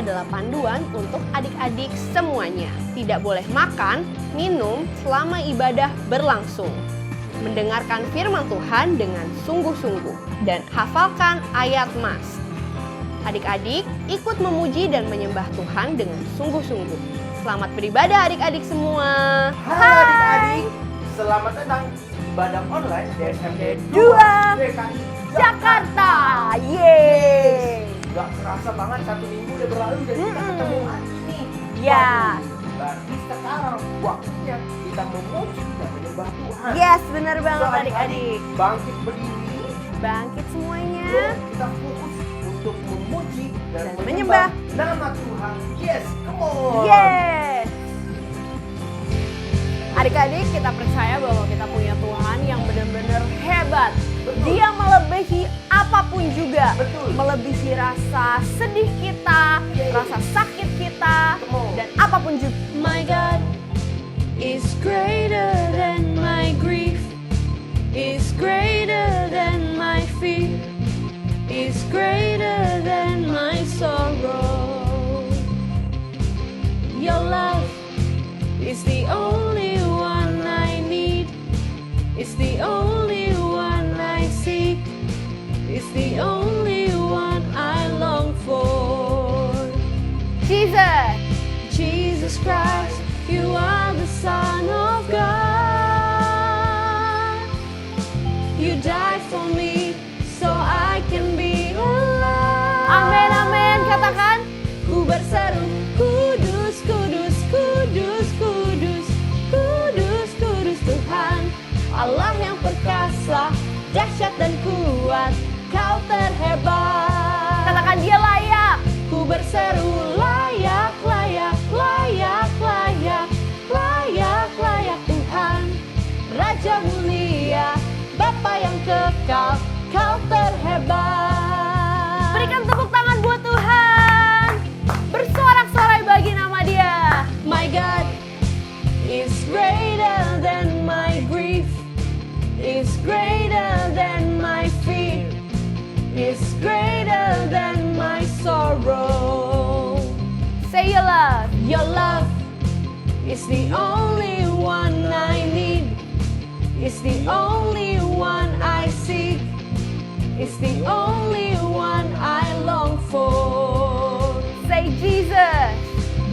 adalah panduan untuk adik-adik semuanya. Tidak boleh makan, minum selama ibadah berlangsung. Mendengarkan firman Tuhan dengan sungguh-sungguh dan hafalkan ayat Mas. Adik-adik ikut memuji dan menyembah Tuhan dengan sungguh-sungguh. Selamat beribadah adik-adik semua. Halo adik-adik, selamat datang di ibadah online DSMD 2 DKI Jakarta. Yeay. Gak kerasa banget 1 minggu udah berlalu dan kita ketemu hari ini. Ya. Waduh, berarti sekarang waktunya kita memuji dan menyembah Tuhan. Yes, benar banget So, adik-adik. Bangkit berdiri, Bangkit semuanya. yuk kita fokus untuk memuji dan Dan menyembah menyembah nama Tuhan. Yes, come on. Yes. Adik-adik, kita percaya bahwa kita punya Tuhan yang benar-benar hebat. Betul. Dia melebihi apapun juga. Betul. Melebihi rasa sedih kita, rasa sakit kita, Come on. dan apapun juga. My God is greater than my grief, is greater than my fear, is greater than my sorrow. Your love is the only one I need, it's the only one I seek, it's the only one I long for. Jesus. Jesus Christ, you are the Son of God. You died for me so I can be alive. Amin, amin. Katakan. Ku berseru, kudus, kudus, kudus, kudus, kudus, kudus Tuhan. Allah yang perkasa, dahsyat dan kuat, Kau terhebat. Katakan dia layak. Ku berseru layak, layak, layak, layak, layak, layak Tuhan. Raja mulia, Bapa yang kekal, Kau terhebat. Berikan tepuk tangan buat Tuhan. Bersorak-sorai bagi nama dia. My God is greater than my grief, is greater than my fear, is greater than my sorrow. Say your love. Your love is the only one I need, it's the only one I seek, it's the only one I long for. Say Jesus.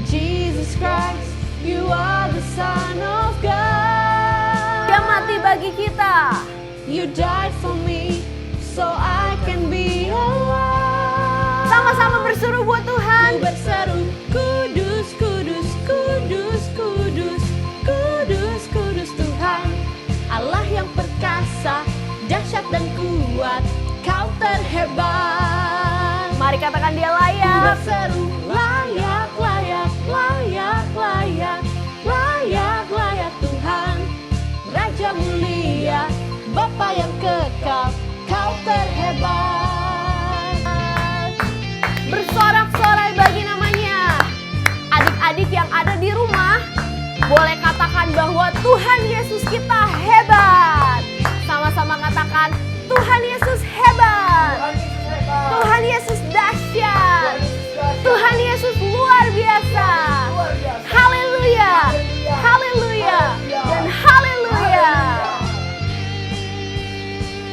Jesus Christ, you are the Son of God. Dia mati bagi kita. You died for me so I can be alive. Sama-sama berseru buat Tuhan. Ku berseru, kudus, kudus, kudus, kudus, kudus, kudus Tuhan. Allah yang perkasa, dahsyat dan kuat, Kau terhebat. Mari katakan dia Ku layak. berseru, layak, layak, layak, layak, layak, layak Tuhan. Raja mulia, Bapa yang kekal, Kau terhebat. Bersorak-sorai bagi namanya. Adik-adik yang ada di rumah, boleh katakan bahwa Tuhan Yesus kita hebat. Sama-sama katakan, Tuhan Yesus hebat. Tuhan Yesus hebat. Tuhan Yesus dahsyat. Tuhan Yesus dahsyat. Tuhan Yesus luar biasa. Luar biasa. Haleluya. Haleluya. Dan haleluya.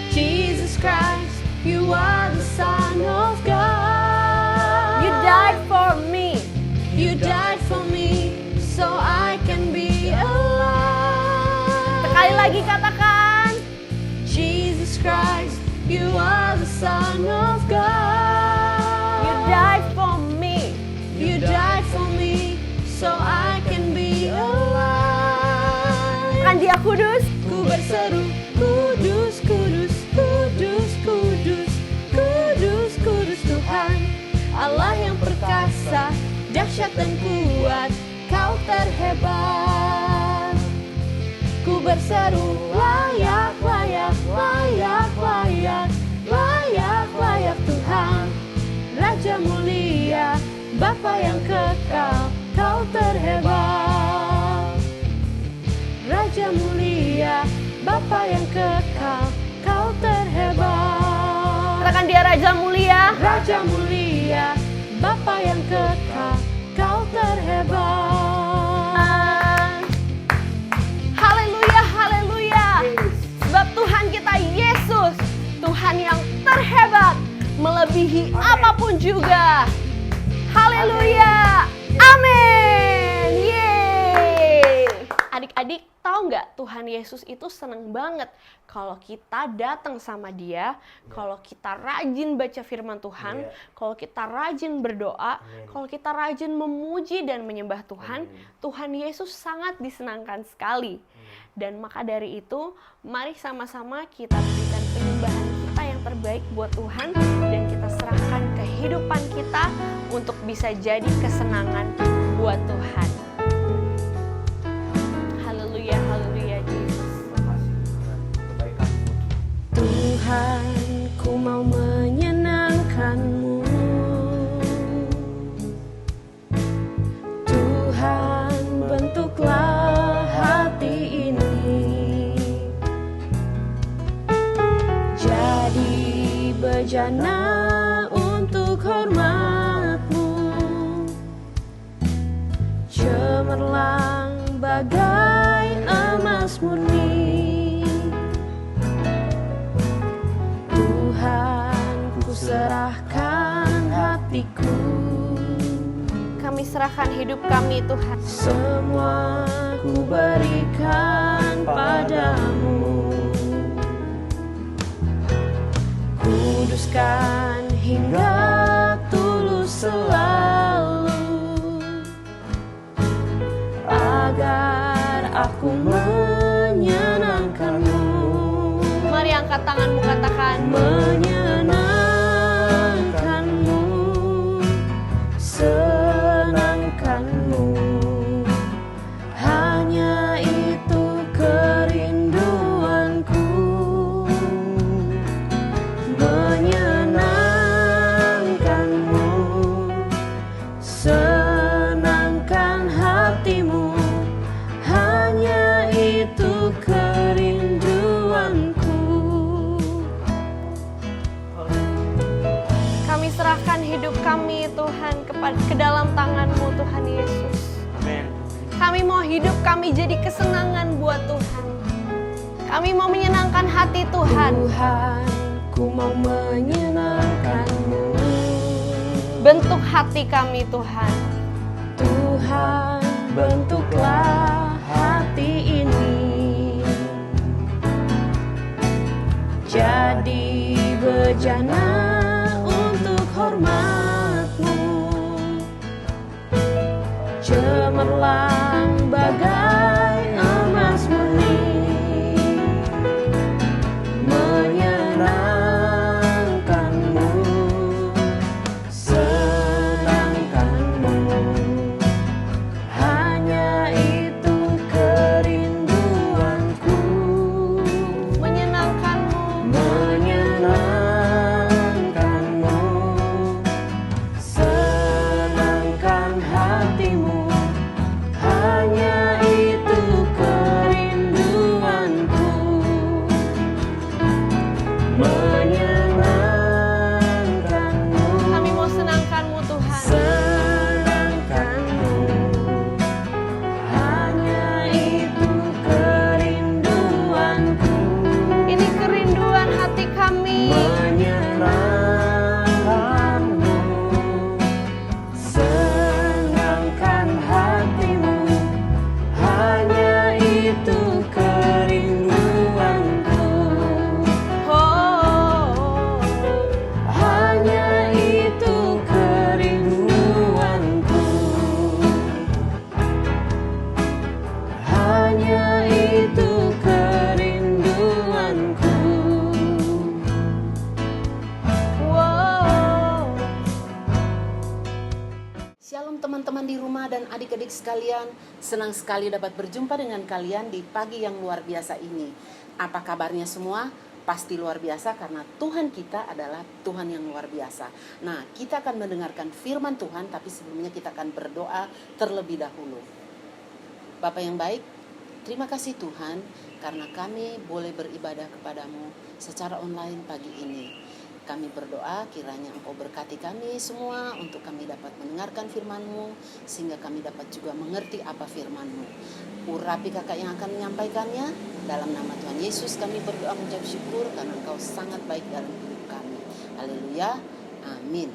Jesus Christ, you are the Son of God. You died for me. You died for me so I can be alive. Sekali lagi katakan. Jesus Christ, you are the Son of God. You died for me. You died for me so I can be alive. Kan dia kudus. Ku berseru, kudus, kudus, kudus, kudus, kudus, kudus Tuhan. Allah yang perkasa, dahsyat dan kuat, Kau terhebat. Ku berseru, layak, layak, layak, layak, layak, layak Tuhan. Raja mulia, Bapa yang kekal, Kau terhebat. Raja mulia, Bapa yang kekal, Kau terhebat. Katakan dia Raja mulia. Raja mulia, Bapa yang kekal, melebihi apapun juga. Haleluya. Amin. Yeay. Adik-adik, tahu nggak Tuhan Yesus itu seneng banget kalau kita datang sama Dia, kalau kita rajin baca firman Tuhan, kalau kita rajin berdoa, kalau kita rajin memuji dan menyembah Tuhan, Tuhan Yesus sangat disenangkan sekali. Dan maka dari itu, mari sama-sama kita berikan penyembahan kita yang terbaik buat Tuhan dan kita serahkan kehidupan kita untuk bisa jadi kesenangan buat Tuhan. Haleluya, haleluya Yesus. Tuhan, ku mau menyenangkan-Mu. Tuhan, bentuklah hati ini jadi bejana untuk hormat-Mu, cemerlang bagai emas murni. Tuhan, ku serahkan hatiku, Kami serahkan hidup kami Tuhan. semua ku berikan padamu. Kuduskan hingga tulus selalu, agar aku menyenangkan-Mu. Mari angkat tanganmu, katakan Menyenangkan-Mu, senangkan-Mu, hanya itu kerinduanku. Menyenangkan-Mu, senangkan hatimu, hanya itu kerinduanku. kami serahkan hidup kami Tuhan ke dalam tangan-Mu Tuhan Yesus. Amin. Kami mau hidup kami jadi kesenangan buat Tuhan. Kami mau menyenangkan hati Tuhan. Tuhan, ku mau menyenangkan-Mu. Bentuk hati kami Tuhan. Tuhan, bentuklah hati ini jadi bejana untuk hormat-Mu, cemerlang bagai emas murni. Menyenangkan-Mu, senangkan-Mu, hanya itu kerinduanku. Menyenangkan-Mu. Menyenangkan-Mu, senangkan hatimu, hanya itu kerinduanku. Menyenangkan-Mu, Kami mau senangkan-Mu Tuhan. senangkan-Mu, hanya itu kerinduanku. Ini kerinduan hati kami. Menyenangkan-Mu, senangkan hatimu, hanya itu kerinduanku. Oh, Hanya itu kerinduanku. Hanya itu kerinduanku. wow. Shalom teman-teman di rumah dan adik-adik sekalian, senang sekali dapat berjumpa dengan kalian di pagi yang luar biasa ini. Apa kabarnya semua? Pasti luar biasa karena Tuhan kita adalah Tuhan yang luar biasa. Nah, kita akan mendengarkan firman Tuhan, tapi sebelumnya kita akan berdoa terlebih dahulu. Bapak yang baik, terima kasih Tuhan karena kami boleh beribadah kepadamu secara online pagi ini. Kami berdoa kiranya Engkau berkati kami semua untuk kami dapat mendengarkan firman-Mu sehingga kami dapat juga mengerti apa firman-Mu. Urapi kakak yang akan menyampaikannya. Dalam nama Tuhan Yesus kami berdoa mengucap syukur karena Engkau sangat baik dalam hidup kami. Haleluya. Amin.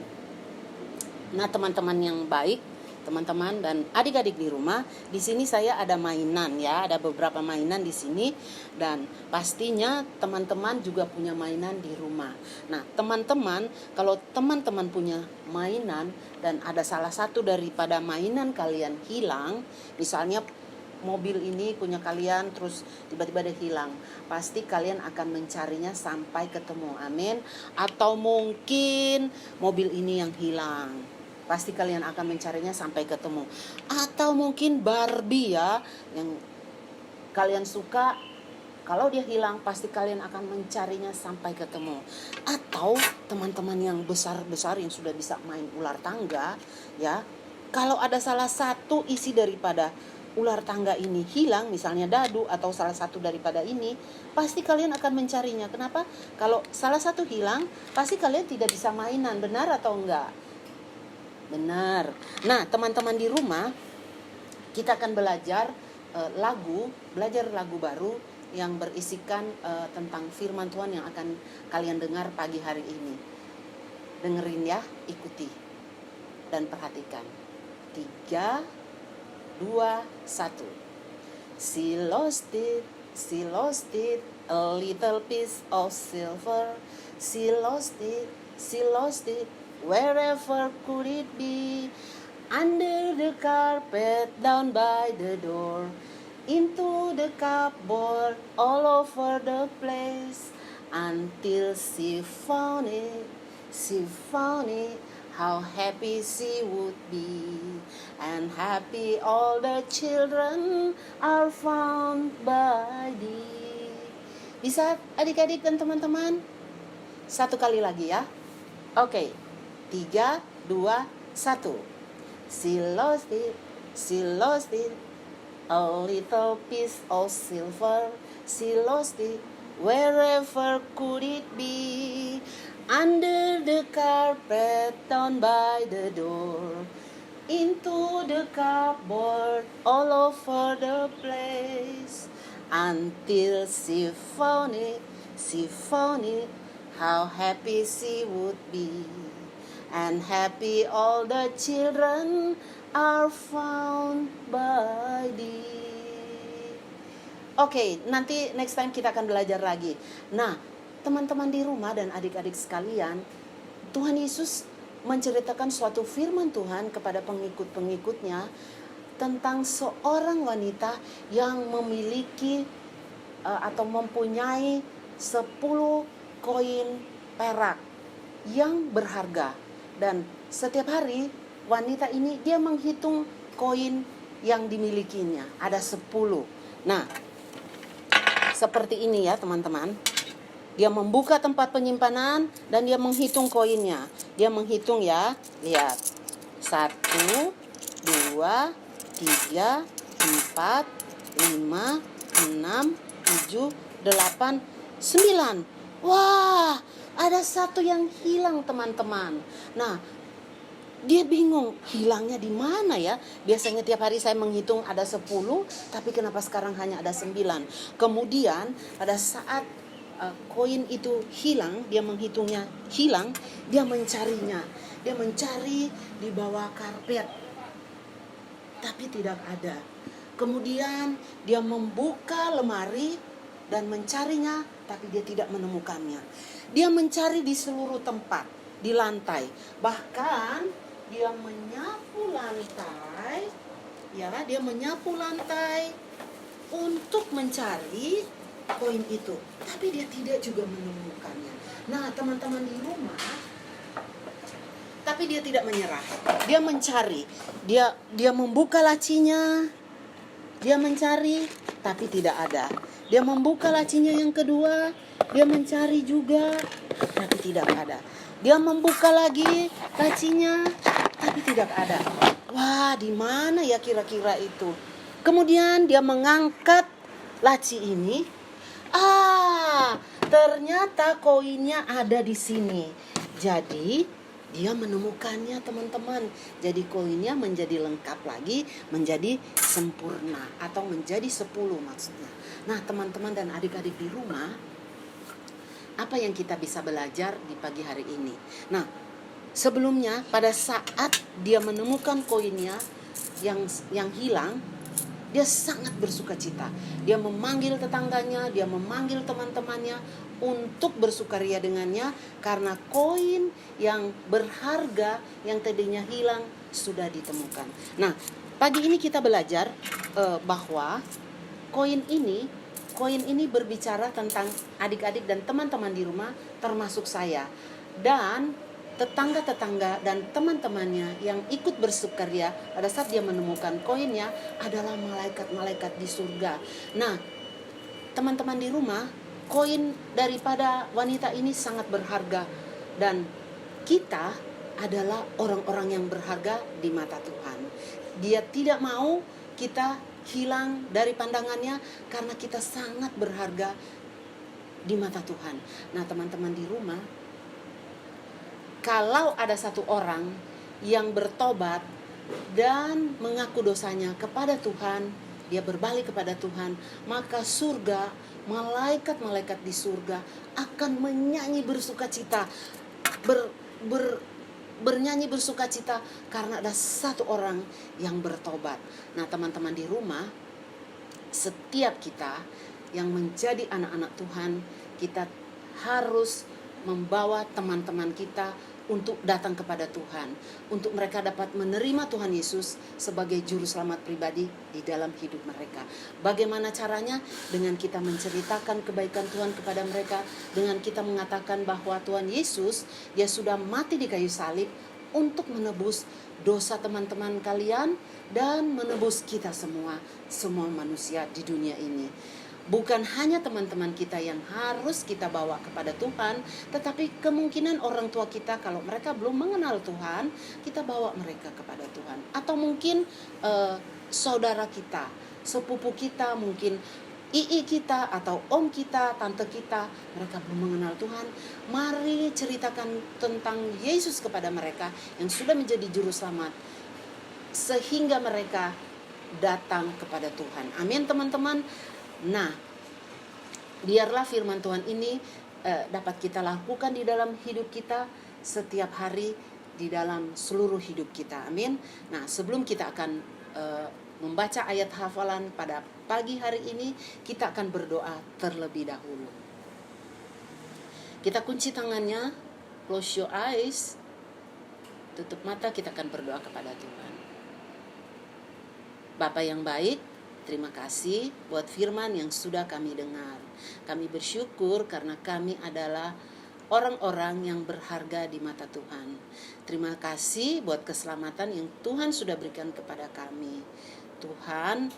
Nah, teman-teman yang baik, teman-teman dan adik-adik di rumah, di sini saya ada mainan ya, ada beberapa mainan di sini dan pastinya teman-teman juga punya mainan di rumah. Nah, teman-teman, kalau teman-teman punya mainan dan ada salah satu daripada mainan kalian hilang, misalnya mobil ini punya kalian terus tiba-tiba dia hilang, pasti kalian akan mencarinya sampai ketemu. Amin. Atau mungkin mobil ini yang hilang, pasti kalian akan mencarinya sampai ketemu. Atau mungkin Barbie ya, yang kalian suka, kalau dia hilang pasti kalian akan mencarinya sampai ketemu. Atau teman-teman yang besar-besar yang sudah bisa main ular tangga ya, kalau ada salah satu isi daripada ular tangga ini hilang, misalnya dadu atau salah satu daripada ini, pasti kalian akan mencarinya. Kenapa? Kalau salah satu hilang, pasti kalian tidak bisa mainan. Benar atau enggak? Benar. Nah, teman-teman di rumah, kita akan belajar lagu baru yang berisikan tentang firman Tuhan yang akan kalian dengar pagi hari ini. Dengerin ya, ikuti dan perhatikan. 3, 2, 1. She lost it, a little piece of silver. She lost it, wherever could it be? Under the carpet, down by the door, into the cupboard, all over the place, until she found it. How happy she would be, and happy all the children are found by thee. Bisa adik-adik dan teman-teman? Satu kali lagi ya. Oke. 3, 2, 1. She lost it, a little piece of silver. She lost it, wherever could it be? Under the carpet, down by the door, into the cupboard, all over the place, until she found it. How happy she would be, and happy all the children are found by thee. Oke, nanti next time kita akan belajar lagi. Nah, teman-teman di rumah dan adik-adik sekalian, Tuhan Yesus menceritakan suatu firman Tuhan kepada pengikut-pengikutnya tentang seorang wanita yang memiliki atau mempunyai 10 koin perak yang berharga. Dan setiap hari wanita ini dia menghitung koin yang dimilikinya, ada 10. Nah, seperti ini ya teman-teman. Dia membuka tempat penyimpanan dan dia menghitung koinnya. Dia menghitung ya. Lihat. 1, 2, 3, 4, 5, 6, 7, 8, 9. Wah, ada satu yang hilang teman-teman. Nah, dia bingung hilangnya di mana ya. Biasanya tiap hari saya menghitung ada 10, tapi kenapa sekarang hanya ada 9. Kemudian pada saat koin itu hilang, dia menghitungnya hilang, dia mencarinya. Dia mencari di bawah karpet, tapi tidak ada. Kemudian dia membuka lemari dan mencarinya, tapi dia tidak menemukannya. Dia mencari di seluruh tempat, di lantai. Bahkan dia menyapu lantai, ya, dia menyapu lantai untuk mencari koin itu, tapi dia tidak juga menemukannya. Nah, teman-teman di rumah, tapi dia tidak menyerah. Dia mencari, dia membuka lacinya, dia mencari, tapi tidak ada. Dia membuka lacinya yang kedua, dia mencari juga, tapi tidak ada. Dia membuka lagi lacinya, tapi tidak ada. Wah, di mana ya kira-kira itu? Kemudian dia mengangkat laci ini. Ternyata koinnya ada di sini. Jadi dia menemukannya teman-teman. Jadi koinnya menjadi lengkap lagi, menjadi sempurna atau menjadi 10 maksudnya. Nah teman-teman dan adik-adik di rumah, apa yang kita bisa belajar di pagi hari ini. Nah, sebelumnya pada saat dia menemukan koinnya yang hilang, dia sangat bersuka cita. Dia memanggil tetangganya, dia memanggil teman-temannya untuk bersukaria dengannya karena koin yang berharga yang tadinya hilang sudah ditemukan. Nah, pagi ini kita belajar bahwa koin ini berbicara tentang adik-adik dan teman-teman di rumah, termasuk saya. Dan tetangga-tetangga dan teman-temannya yang ikut bersukaria pada saat dia menemukan koinnya adalah malaikat-malaikat di surga. Nah, teman-teman di rumah, koin daripada wanita ini sangat berharga, dan kita adalah orang-orang yang berharga di mata Tuhan. Dia tidak mau kita hilang dari pandangannya karena kita sangat berharga di mata Tuhan. Nah, teman-teman di rumah, kalau ada satu orang yang bertobat dan mengaku dosanya kepada Tuhan, dia berbalik kepada Tuhan, maka surga, malaikat-malaikat di surga akan menyanyi bersukacita, bernyanyi bersukacita karena ada satu orang yang bertobat. Nah, teman-teman di rumah, setiap kita yang menjadi anak-anak Tuhan, kita harus membawa teman-teman kita untuk datang kepada Tuhan, untuk mereka dapat menerima Tuhan Yesus sebagai juru selamat pribadi di dalam hidup mereka. Bagaimana caranya? Dengan kita menceritakan kebaikan Tuhan kepada mereka, dengan kita mengatakan bahwa Tuhan Yesus, dia sudah mati di kayu salib untuk menebus dosa teman-teman kalian dan menebus kita semua manusia di dunia ini. Bukan hanya teman-teman kita yang harus kita bawa kepada Tuhan, tetapi kemungkinan orang tua kita kalau mereka belum mengenal Tuhan, kita bawa mereka kepada Tuhan. Atau mungkin saudara kita, sepupu kita, mungkin ii kita atau om kita, tante kita, mereka belum mengenal Tuhan. Mari ceritakan tentang Yesus kepada mereka yang sudah menjadi juru selamat, sehingga mereka datang kepada Tuhan. Amin, teman-teman. Nah, biarlah firman Tuhan ini dapat kita lakukan di dalam hidup kita setiap hari, di dalam seluruh hidup kita. Amin. Nah, sebelum kita akan membaca ayat hafalan pada pagi hari ini, kita akan berdoa terlebih dahulu. Kita kunci tangannya, close your eyes, tutup mata, kita akan berdoa kepada Tuhan. Bapa yang baik, terima kasih buat firman yang sudah kami dengar. Kami bersyukur karena kami adalah orang-orang yang berharga di mata Tuhan. Terima kasih buat keselamatan yang Tuhan sudah berikan kepada kami. Tuhan,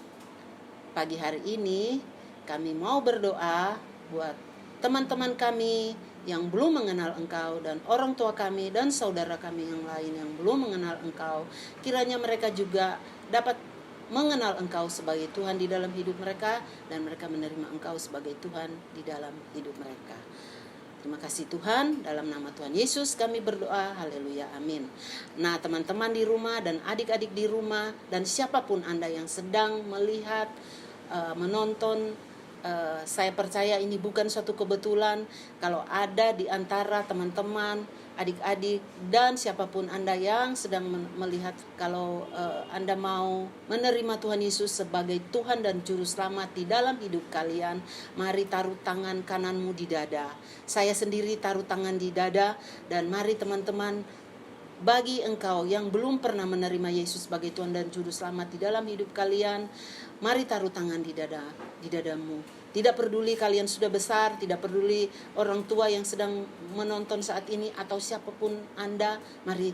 pagi hari ini kami mau berdoa buat teman-teman kami yang belum mengenal Engkau, dan orang tua kami dan saudara kami yang lain yang belum mengenal Engkau. Kiranya mereka juga dapat mengenal Engkau sebagai Tuhan di dalam hidup mereka, dan mereka menerima Engkau sebagai Tuhan di dalam hidup mereka. Terima kasih Tuhan, dalam nama Tuhan Yesus kami berdoa, haleluya, amin. Nah, teman-teman di rumah dan adik-adik di rumah dan siapapun Anda yang sedang melihat, menonton, saya percaya ini bukan suatu kebetulan kalau ada di antara teman-teman, adik-adik dan siapapun Anda yang sedang melihat, kalau Anda mau menerima Tuhan Yesus sebagai Tuhan dan Juru Selamat di dalam hidup kalian, mari taruh tangan kananmu di dada. Saya sendiri taruh tangan di dada, dan mari teman-teman, bagi engkau yang belum pernah menerima Yesus sebagai Tuhan dan Juru Selamat di dalam hidup kalian, mari taruh tangan di dadamu. Tidak peduli kalian sudah besar, tidak peduli orang tua yang sedang menonton saat ini atau siapapun Anda, mari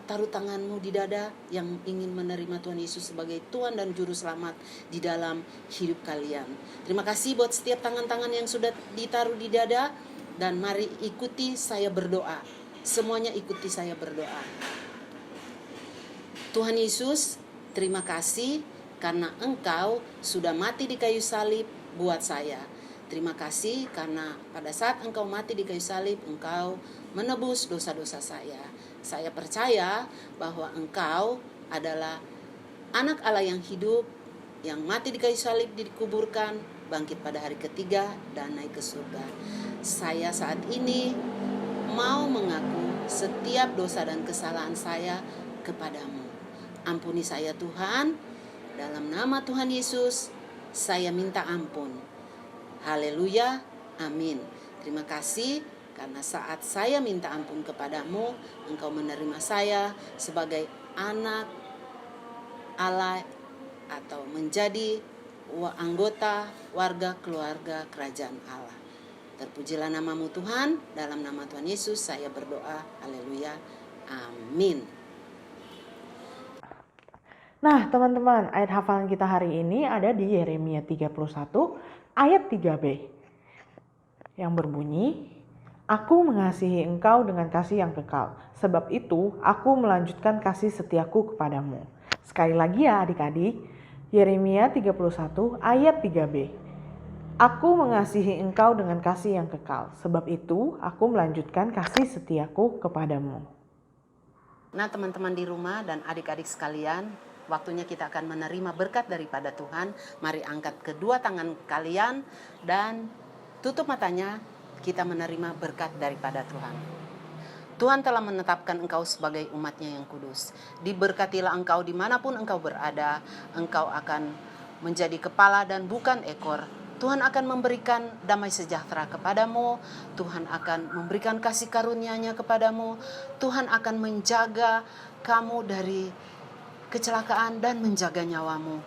taruh tanganmu di dada yang ingin menerima Tuhan Yesus sebagai Tuhan dan Juru Selamat di dalam hidup kalian. Terima kasih buat setiap tangan-tangan yang sudah ditaruh di dada, dan mari ikuti saya berdoa. Semuanya ikuti saya berdoa. Tuhan Yesus, terima kasih karena Engkau sudah mati di kayu salib buat saya. Terima kasih karena pada saat Engkau mati di kayu salib, Engkau menebus dosa-dosa saya. Saya percaya bahwa Engkau adalah anak Allah yang hidup, yang mati di kayu salib, dikuburkan, bangkit pada hari ketiga, dan naik ke surga. Saya saat ini mau mengaku setiap dosa dan kesalahan saya kepadamu. Ampuni saya Tuhan, dalam nama Tuhan Yesus saya minta ampun. Haleluya, amin. Terima kasih karena saat saya minta ampun kepadamu, Engkau menerima saya sebagai anak Allah atau menjadi anggota warga keluarga kerajaan Allah. Terpujilah namamu Tuhan, dalam nama Tuhan Yesus saya berdoa, haleluya, amin. Nah teman-teman, ayat hafalan kita hari ini ada di Yeremia 31 ayat 3b yang berbunyi, Aku mengasihi engkau dengan kasih yang kekal, sebab itu aku melanjutkan kasih setiaku kepadamu. Sekali lagi ya adik-adik, Yeremia 31 ayat 3b. Aku mengasihi engkau dengan kasih yang kekal, sebab itu aku melanjutkan kasih setiaku kepadamu. Nah teman-teman di rumah dan adik-adik sekalian, waktunya kita akan menerima berkat daripada Tuhan. Mari angkat kedua tangan kalian dan tutup matanya, kita menerima berkat daripada Tuhan. Tuhan telah menetapkan engkau sebagai umatnya yang kudus. Diberkatilah engkau dimanapun engkau berada. Engkau akan menjadi kepala dan bukan ekor. Tuhan akan memberikan damai sejahtera kepadamu. Tuhan akan memberikan kasih karunia-Nya kepadamu. Tuhan akan menjaga kamu dari kecelakaan dan menjaga nyawamu.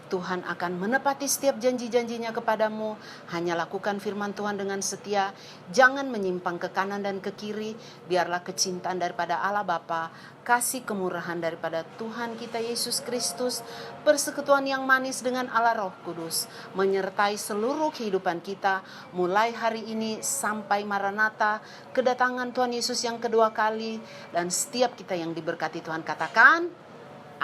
Tuhan akan menepati setiap janji-janjinya kepadamu. Hanya lakukan firman Tuhan dengan setia. Jangan menyimpang ke kanan dan ke kiri. Biarlah kecintaan daripada Allah Bapa, kasih kemurahan daripada Tuhan kita Yesus Kristus, persekutuan yang manis dengan Allah Roh Kudus, menyertai seluruh kehidupan kita, mulai hari ini sampai Maranatha, kedatangan Tuhan Yesus yang kedua kali, dan setiap kita yang diberkati Tuhan katakan,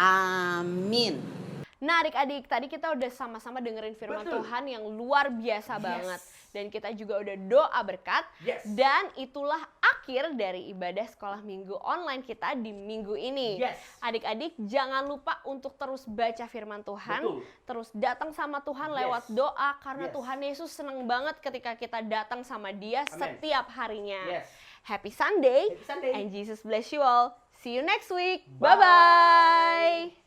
amin. Nah adik-adik, tadi kita udah sama-sama dengerin firman Tuhan yang luar biasa banget. Dan kita juga udah doa berkat. Dan itulah akhir dari ibadah sekolah minggu online kita di minggu ini. Adik-adik jangan lupa untuk terus baca firman Tuhan. Terus datang sama Tuhan lewat doa. Karena Tuhan Yesus senang banget ketika kita datang sama Dia setiap harinya. Happy Sunday and Jesus bless you all. See you next week. Bye-bye.